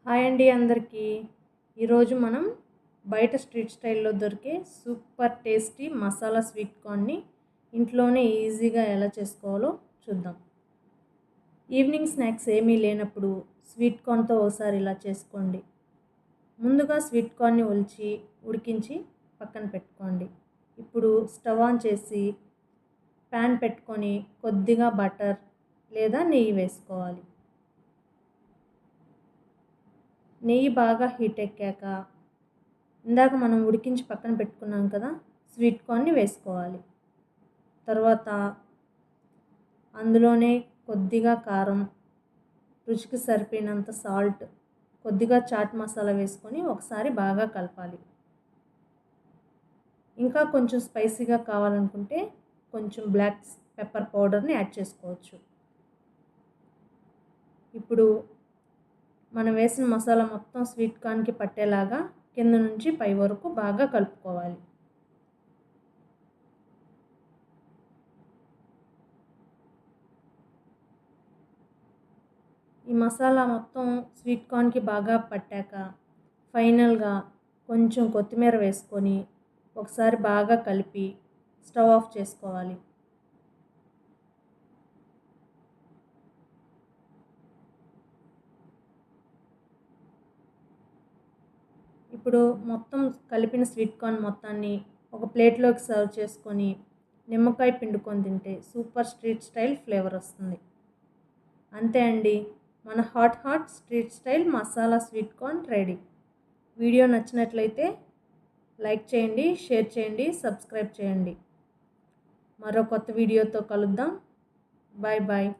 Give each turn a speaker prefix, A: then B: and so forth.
A: Hi అండి అందరికీ. ఈరోజు మనం బయట స్ట్రీట్ స్టైల్లో దొరికే సూపర్ టేస్టీ మసాలా స్వీట్ కార్న్ని ఇంట్లోనే ఈజీగా ఎలా చేసుకోవాలో చూద్దాం. ఈవినింగ్ స్నాక్స్ ఏమీ లేనప్పుడు స్వీట్ కార్న్తో ఒకసారి ఇలా చేసుకోండి. ముందుగా స్వీట్ కార్న్ని ఉడికించి పక్కన పెట్టుకోండి. ఇప్పుడు స్టవ్ ఆన్ చేసి ప్యాన్ పెట్టుకొని కొద్దిగా బటర్ లేదా నెయ్యి వేసుకోవాలి. నెయ్యి బాగా హీట్ ఎక్కాక ఇందాక మనం ఉడికించి పక్కన పెట్టుకున్నాం కదా స్వీట్ కార్న్ని వేసుకోవాలి. తర్వాత అందులోనే కొద్దిగా కారం, రుచికి సరిపోయినంత సాల్ట్, కొద్దిగా చాట్ మసాలా వేసుకొని ఒకసారి బాగా కలపాలి. ఇంకా కొంచెం స్పైసీగా కావాలనుకుంటే కొంచెం బ్లాక్ పెప్పర్ పౌడర్ని యాడ్ చేసుకోవచ్చు. ఇప్పుడు మనం వేసిన మసాలా మొత్తం స్వీట్ కార్న్కి పట్టేలాగా కింద నుంచి పై వరకు బాగా కలుపుకోవాలి. ఈ మసాలా మొత్తం స్వీట్ కార్న్కి బాగా పట్టాక ఫైనల్గా కొంచెం కొత్తిమీర వేసుకొని ఒకసారి బాగా కలిపి స్టవ్ ఆఫ్ చేసుకోవాలి. ఇప్పుడు మొత్తం కలిపిన స్వీట్ కార్న్ మొత్తాన్ని ఒక ప్లేట్లోకి సర్వ్ చేసుకొని నిమ్మకాయ పిండుకొని తింటే సూపర్ స్ట్రీట్ స్టైల్ ఫ్లేవర్ వస్తుంది. అంతే అండి, మన hot street style masala sweet corn ready. Video నచ్చినట్లయితే లైక్ చేయండి, షేర్ చేయండి, సబ్స్క్రైబ్ చేయండి. మరో కొత్త వీడియోతో కలుద్దాం. Bye bye.